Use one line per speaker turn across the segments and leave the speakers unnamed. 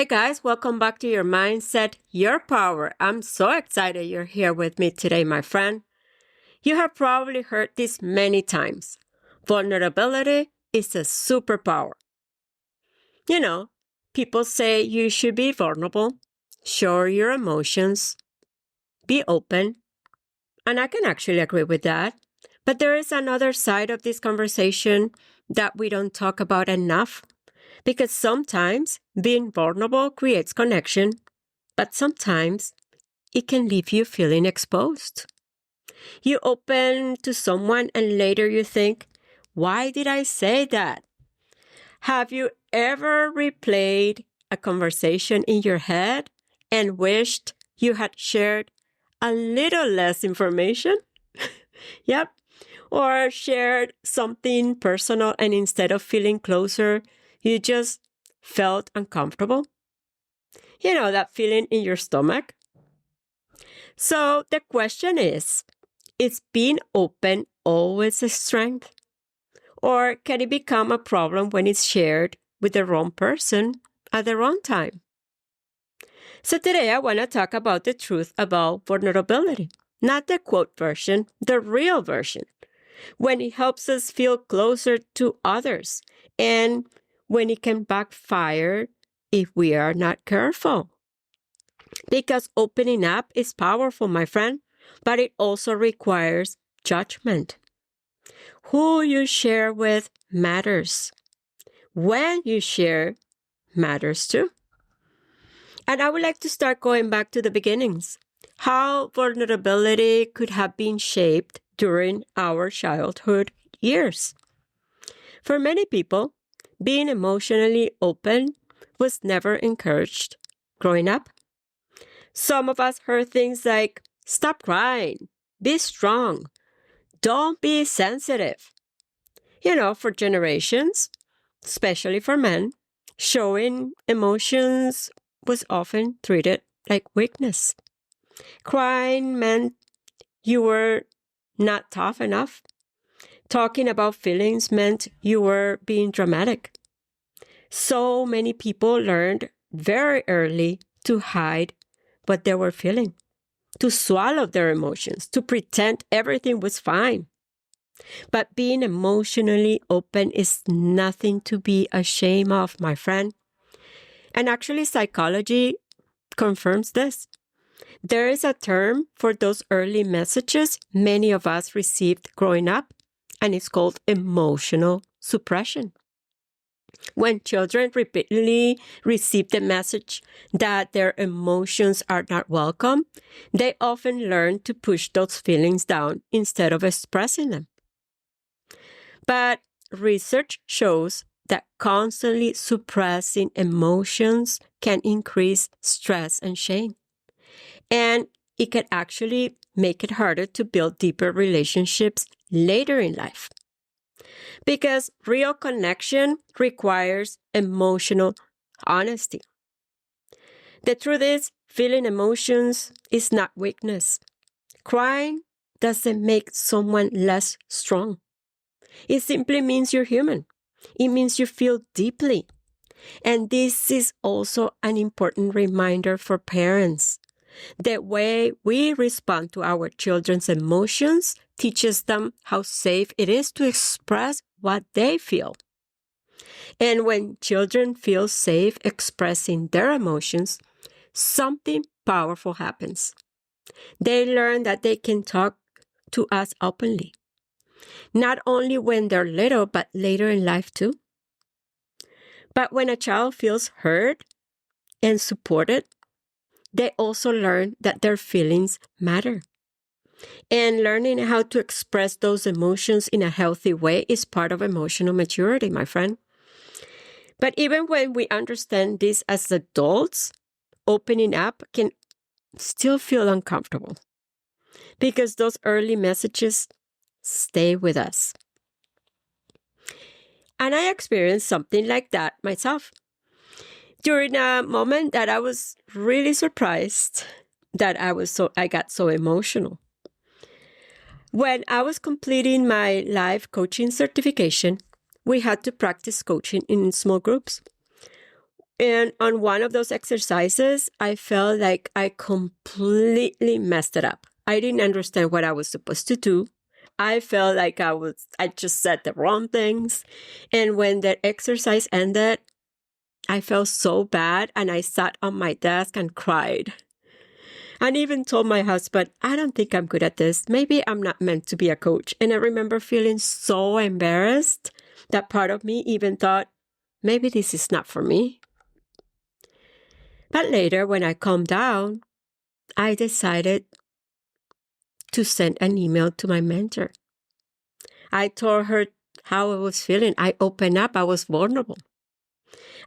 guys, welcome back to Your Mindset, Your Power. I'm so excited you're here with me today, my friend. You have probably heard this many times. Vulnerability is a superpower. You know, people say you should be vulnerable, show your emotions, be open, and I can actually agree with that. But there is another side of this conversation that we don't talk about enough. Because sometimes being vulnerable creates connection, but sometimes it can leave you feeling exposed. You open to someone and later you think, why did I say that? Have you ever replayed a conversation in your head and wished you had shared a little less information? Yep. Or shared something personal and instead of feeling closer, you just felt uncomfortable? You know, that feeling in your stomach? So the question is being open always a strength? Or can it become a problem when it's shared with the wrong person at the wrong time? So today I want to talk about the truth about vulnerability. Not the quote version, the real version. When it helps us feel closer to others and when it can backfire if we are not careful. Because opening up is powerful, my friend, but it also requires judgment. Who you share with matters. When you share matters too. And I would like to start going back to the beginnings. How vulnerability could have been shaped during our childhood years. For many people, being emotionally open was never encouraged growing up. Some of us heard things like, stop crying, be strong, don't be sensitive. You know, for generations, especially for men, showing emotions was often treated like weakness. Crying meant you were not tough enough. Talking about feelings meant you were being dramatic. So many people learned very early to hide what they were feeling, to swallow their emotions, to pretend everything was fine. But being emotionally open is nothing to be ashamed of, my friend. And actually, psychology confirms this. There is a term for those early messages many of us received growing up, and it's called emotional suppression. When children repeatedly receive the message that their emotions are not welcome, they often learn to push those feelings down instead of expressing them. But research shows that constantly suppressing emotions can increase stress and shame. And it can actually make it harder to build deeper relationships later in life. Because real connection requires emotional honesty. The truth is, feeling emotions is not weakness. Crying doesn't make someone less strong. It simply means you're human. It means you feel deeply. And this is also an important reminder for parents. The way we respond to our children's emotions teaches them how safe it is to express what they feel. And when children feel safe expressing their emotions, something powerful happens. They learn that they can talk to us openly, not only when they're little, but later in life too. But when a child feels heard and supported, they also learn that their feelings matter. And learning how to express those emotions in a healthy way is part of emotional maturity, my friend. But even when we understand this as adults, opening up can still feel uncomfortable because those early messages stay with us. And I experienced something like that myself. During a moment that I was really surprised that I got so emotional. When I was completing my life coaching certification, we had to practice coaching in small groups. And on one of those exercises, I felt like I completely messed it up. I didn't understand what I was supposed to do. I felt like I just said the wrong things. And when that exercise ended, I felt so bad and I sat on my desk and cried. And even told my husband, I don't think I'm good at this. Maybe I'm not meant to be a coach. And I remember feeling so embarrassed that part of me even thought, maybe this is not for me. But later, when I calmed down, I decided to send an email to my mentor. I told her how I was feeling. I opened up. I was vulnerable.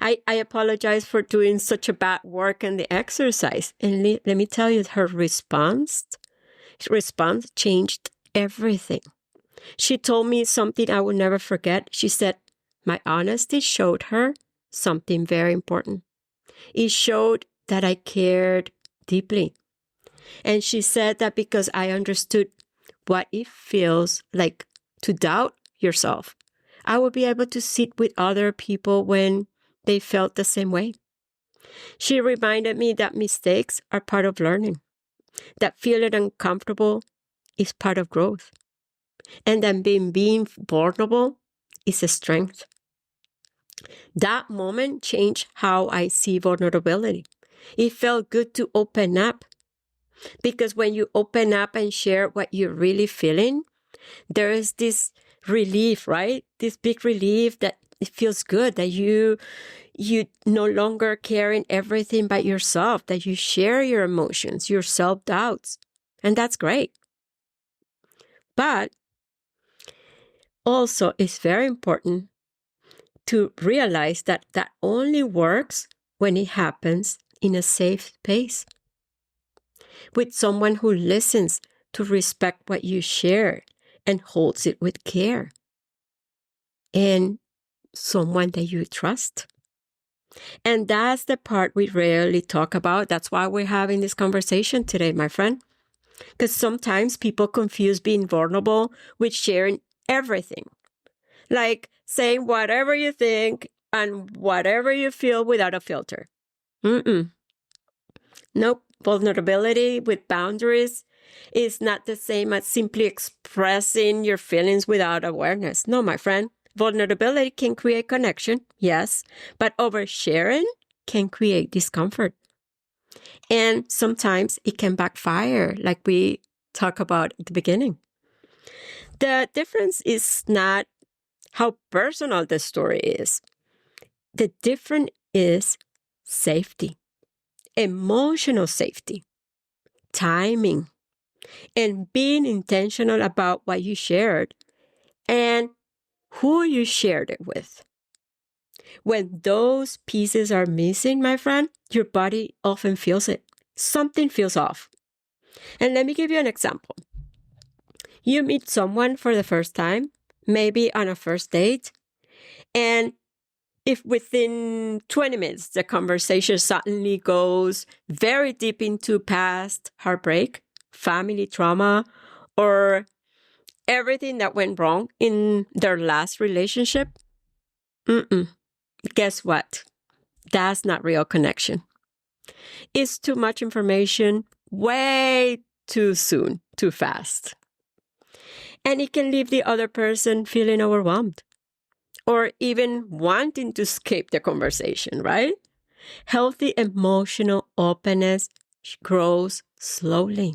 I apologized for doing such a bad work in the exercise. And let me tell you, her response changed everything. She told me something I will never forget. She said, my honesty showed her something very important. It showed that I cared deeply. And she said that because I understood what it feels like to doubt yourself, I would be able to sit with other people when they felt the same way. She reminded me that mistakes are part of learning, that feeling uncomfortable is part of growth, and that being vulnerable is a strength. That moment changed how I see vulnerability. It felt good to open up because when you open up and share what you're really feeling, there is this relief, right? This big relief that it feels good that you no longer carrying everything by yourself, that you share your emotions, your self-doubts. And that's great. But also it's very important to realize that that only works when it happens in a safe space with someone who listens to respect what you share and holds it with care, and someone that you trust. And that's the part we rarely talk about. That's why we're having this conversation today, my friend. Because sometimes people confuse being vulnerable with sharing everything. Like saying whatever you think and whatever you feel without a filter. Nope. Vulnerability with boundaries is not the same as simply expressing your feelings without awareness. No, my friend. Vulnerability can create connection, yes, but oversharing can create discomfort. And sometimes it can backfire, like we talked about at the beginning. The difference is not how personal the story is. The difference is safety, emotional safety, timing, and being intentional about what you shared and who you shared it with. When those pieces are missing, my friend, your body often feels it. Something feels off. And let me give you an example. You meet someone for the first time, maybe on a first date, and if within 20 minutes the conversation suddenly goes very deep into past heartbreak, family trauma, or everything that went wrong in their last relationship, guess what? That's not real connection. It's too much information way too soon, too fast. And it can leave the other person feeling overwhelmed or even wanting to escape the conversation, right? Healthy emotional openness grows slowly.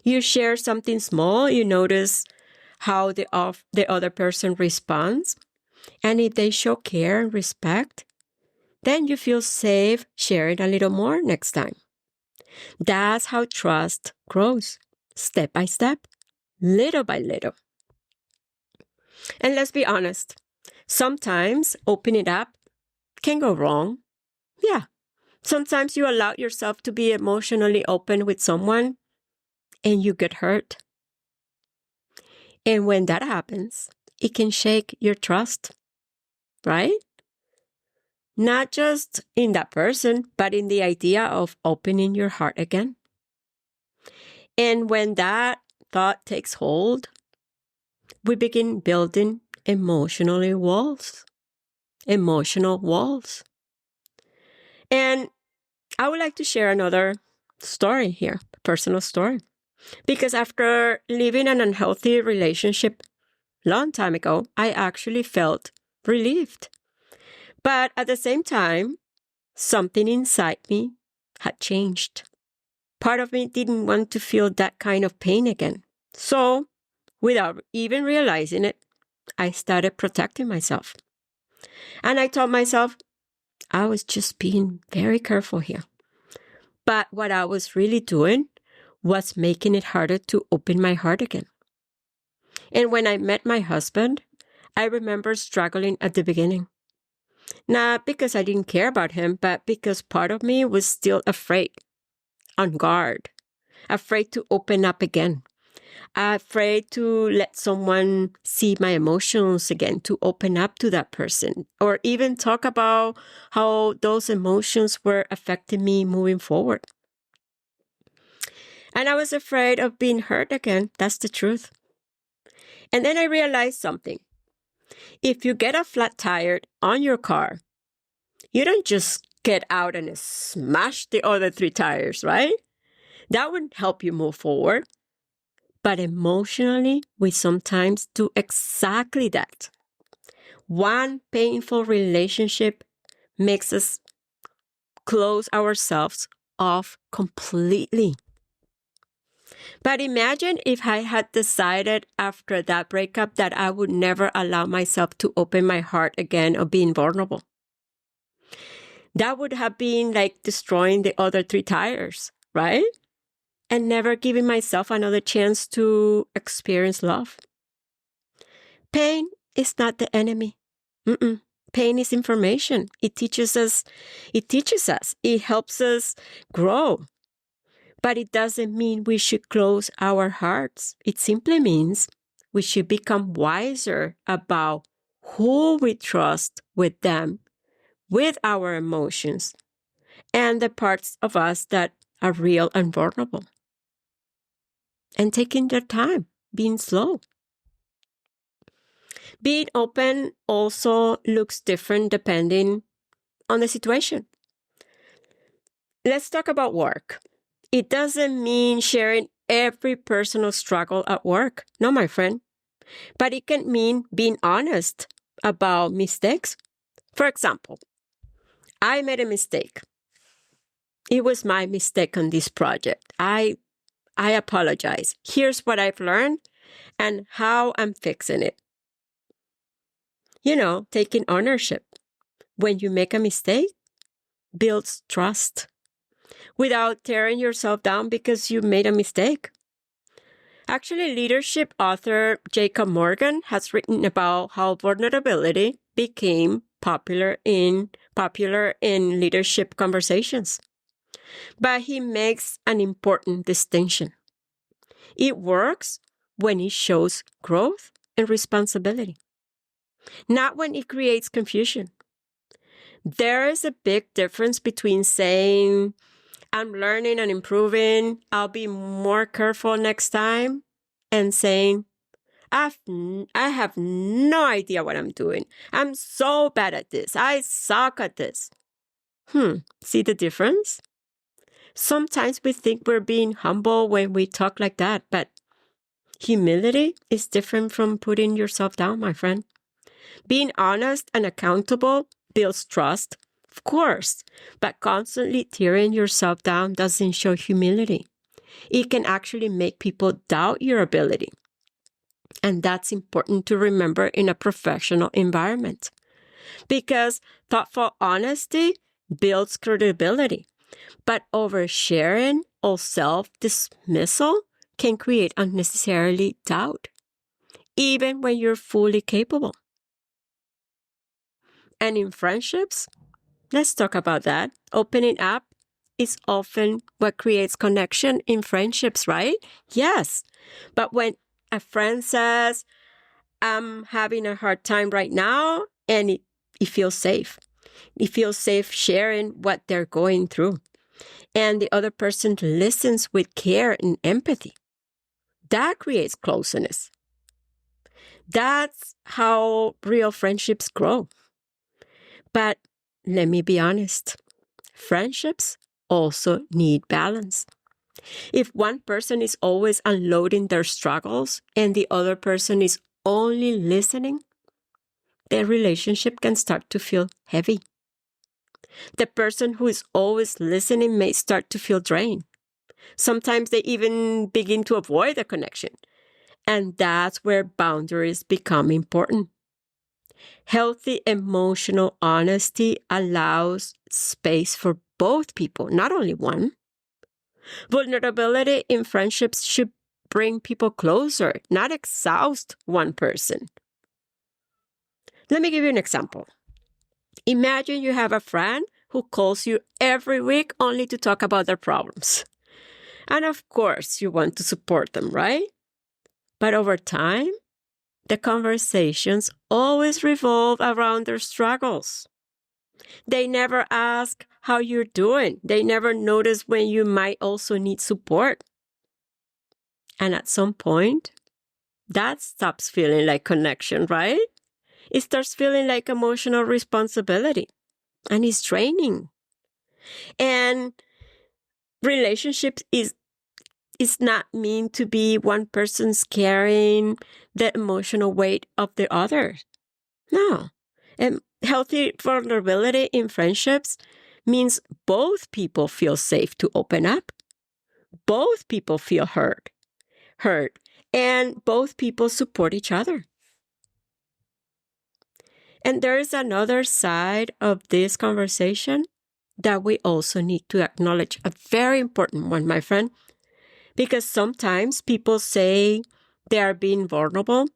You share something small, you notice how the other person responds, and if they show care and respect, then you feel safe sharing a little more next time. That's how trust grows, step by step, little by little. And let's be honest, sometimes opening up can go wrong. Yeah, sometimes you allow yourself to be emotionally open with someone and you get hurt. And when that happens, it can shake your trust, right? Not just in that person, but in the idea of opening your heart again. And when that thought takes hold, we begin building emotional walls. And I would like to share another story here, a personal story. Because after leaving an unhealthy relationship long time ago, I actually felt relieved. But at the same time, something inside me had changed. Part of me didn't want to feel that kind of pain again. So, without even realizing it, I started protecting myself. And I told myself I was just being very careful here. But what I was really doing was making it harder to open my heart again. And when I met my husband, I remember struggling at the beginning. Not because I didn't care about him, but because part of me was still afraid, on guard, afraid to open up again, afraid to let someone see my emotions again, to open up to that person, or even talk about how those emotions were affecting me moving forward. And I was afraid of being hurt again. That's the truth. And then I realized something. If you get a flat tire on your car, you don't just get out and smash the other 3 tires, right? That wouldn't help you move forward. But emotionally, we sometimes do exactly that. One painful relationship makes us close ourselves off completely. But imagine if I had decided after that breakup that I would never allow myself to open my heart again or being vulnerable. That would have been like destroying the other 3 tires, right? And never giving myself another chance to experience love. Pain is not the enemy. Pain is information. It teaches us. It helps us grow. But it doesn't mean we should close our hearts. It simply means we should become wiser about who we trust with them, with our emotions, and the parts of us that are real and vulnerable. And taking their time, being slow. Being open also looks different depending on the situation. Let's talk about work. It doesn't mean sharing every personal struggle at work. No, my friend. But it can mean being honest about mistakes. For example, I made a mistake. It was my mistake on this project. I apologize. Here's what I've learned and how I'm fixing it. Taking ownership. When you make a mistake, builds trust without tearing yourself down because you made a mistake. Actually, leadership author Jacob Morgan has written about how vulnerability became popular in leadership conversations. But he makes an important distinction. It works when it shows growth and responsibility, not when it creates confusion. There is a big difference between saying, I'm learning and improving, I'll be more careful next time, and saying, I have no idea what I'm doing. I'm so bad at this. I suck at this. See the difference? Sometimes we think we're being humble when we talk like that, but humility is different from putting yourself down, my friend. Being honest and accountable builds trust, of course, but constantly tearing yourself down doesn't show humility. It can actually make people doubt your ability. And that's important to remember in a professional environment. Because thoughtful honesty builds credibility. But oversharing or self-dismissal can create unnecessarily doubt, even when you're fully capable. And in friendships, let's talk about that. Opening up is often what creates connection in friendships, right? Yes. But when a friend says, I'm having a hard time right now, and it feels safe. It feels safe sharing what they're going through. And the other person listens with care and empathy. That creates closeness. That's how real friendships grow. But let me be honest. friendships also need balance. If one person is always unloading their struggles and the other person is only listening, their relationship can start to feel heavy. The person who is always listening may start to feel drained. Sometimes they even begin to avoid the connection. And that's where boundaries become important. Healthy emotional honesty allows space for both people, not only one. Vulnerability in friendships should bring people closer, not exhaust one person. Let me give you an example. Imagine you have a friend who calls you every week only to talk about their problems. And of course, you want to support them, right? But over time, the conversations always revolve around their struggles. They never ask how you're doing. They never notice when you might also need support. And at some point, that stops feeling like connection, right? It starts feeling like emotional responsibility. And it's draining. And relationships is not meant to be one person's carrying the emotional weight of the other. No. And healthy vulnerability in friendships means both people feel safe to open up. Both people feel heard, and both people support each other. And there is another side of this conversation that we also need to acknowledge, a very important one, my friend, because sometimes people say they are being vulnerable,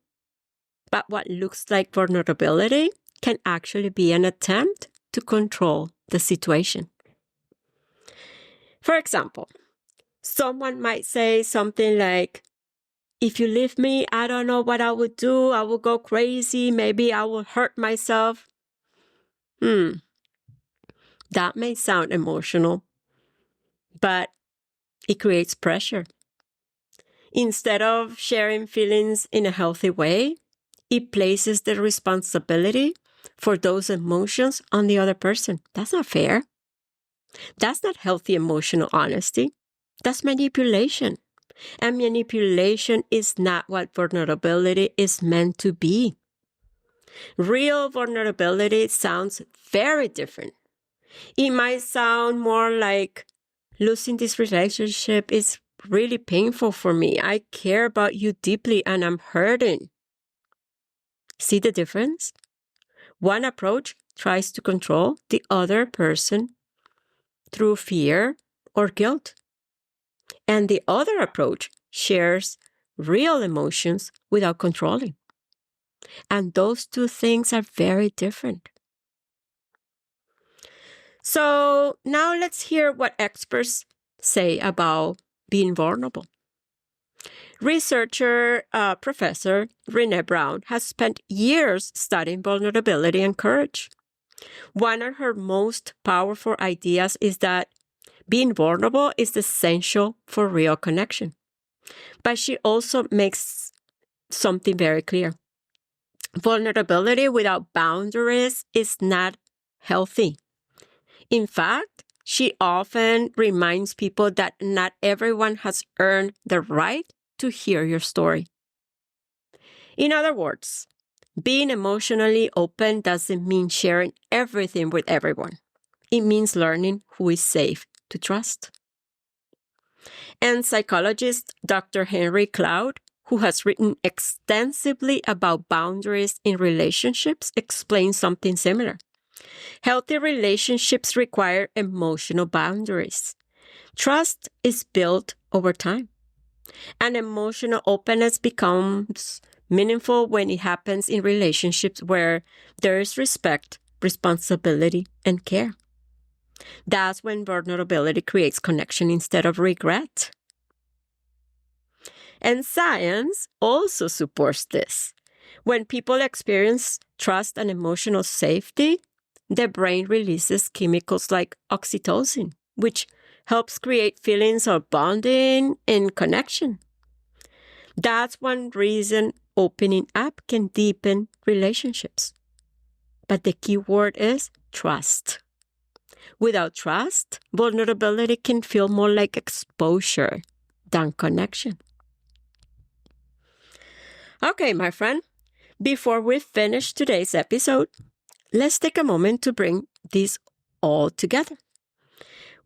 but what looks like vulnerability can actually be an attempt to control the situation. For example, someone might say something like, if you leave me, I don't know what I would do. I will go crazy. Maybe I will hurt myself. That may sound emotional, but it creates pressure. Instead of sharing feelings in a healthy way, it places the responsibility for those emotions on the other person. That's not fair. That's not healthy emotional honesty. That's manipulation. And manipulation is not what vulnerability is meant to be. Real vulnerability sounds very different. It might sound more like, losing this relationship is really painful for me. I care about you deeply and I'm hurting. See the difference? One approach tries to control the other person through fear or guilt. And the other approach shares real emotions without controlling. And those two things are very different. So now let's hear what experts say about being vulnerable. Researcher, Professor Brené Brown has spent years studying vulnerability and courage. One of her most powerful ideas is that being vulnerable is essential for real connection. But she also makes something very clear. Vulnerability without boundaries is not healthy. In fact, she often reminds people that not everyone has earned the right to hear your story. In other words, being emotionally open doesn't mean sharing everything with everyone. It means learning who is safe to trust. And psychologist Dr. Henry Cloud, who has written extensively about boundaries in relationships, explains something similar. Healthy relationships require emotional boundaries. Trust is built over time. And emotional openness becomes meaningful when it happens in relationships where there is respect, responsibility, and care. That's when vulnerability creates connection instead of regret. And science also supports this. When people experience trust and emotional safety, the brain releases chemicals like oxytocin, which helps create feelings of bonding and connection. That's one reason opening up can deepen relationships. But the key word is trust. Without trust, vulnerability can feel more like exposure than connection. Okay, my friend, before we finish today's episode, let's take a moment to bring this all together.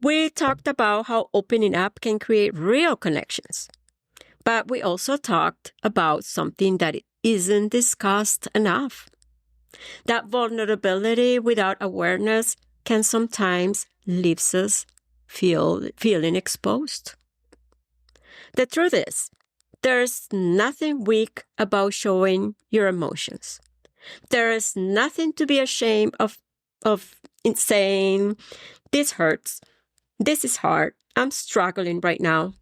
We talked about how opening up can create real connections, but we also talked about something that isn't discussed enough. That vulnerability without awareness can sometimes leave us feeling exposed. The truth is, there's nothing weak about showing your emotions. There is nothing to be ashamed of in saying, this hurts, this is hard, I'm struggling right now.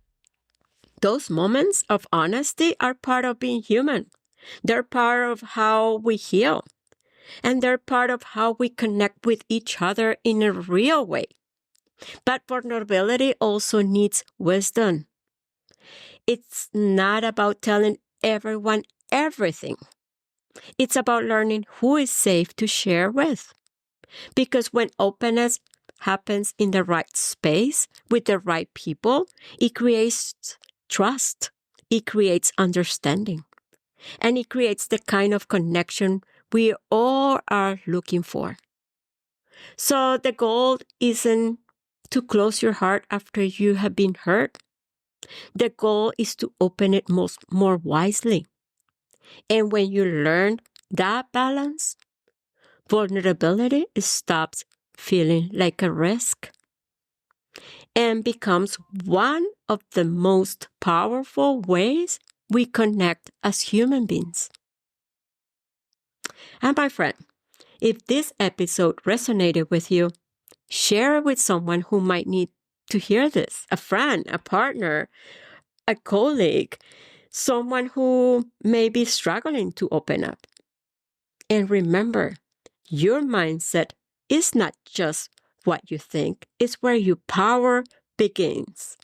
Those moments of honesty are part of being human. They're part of how we heal. And they're part of how we connect with each other in a real way. But vulnerability also needs wisdom. It's not about telling everyone everything. It's about learning who is safe to share with. Because when openness happens in the right space with the right people, it creates trust. It creates understanding. And it creates the kind of connection we all are looking for. So the goal isn't to close your heart after you have been hurt. The goal is to open it more wisely. And when you learn that balance, vulnerability stops feeling like a risk and becomes one of the most powerful ways we connect as human beings. And my friend, if this episode resonated with you, share it with someone who might need to hear this, a friend, a partner, a colleague, someone who may be struggling to open up. And remember, your mindset is not just what you think, it's where your power begins.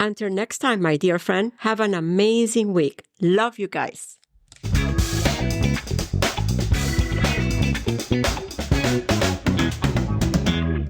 Until next time, my dear friend, have an amazing week. Love you guys.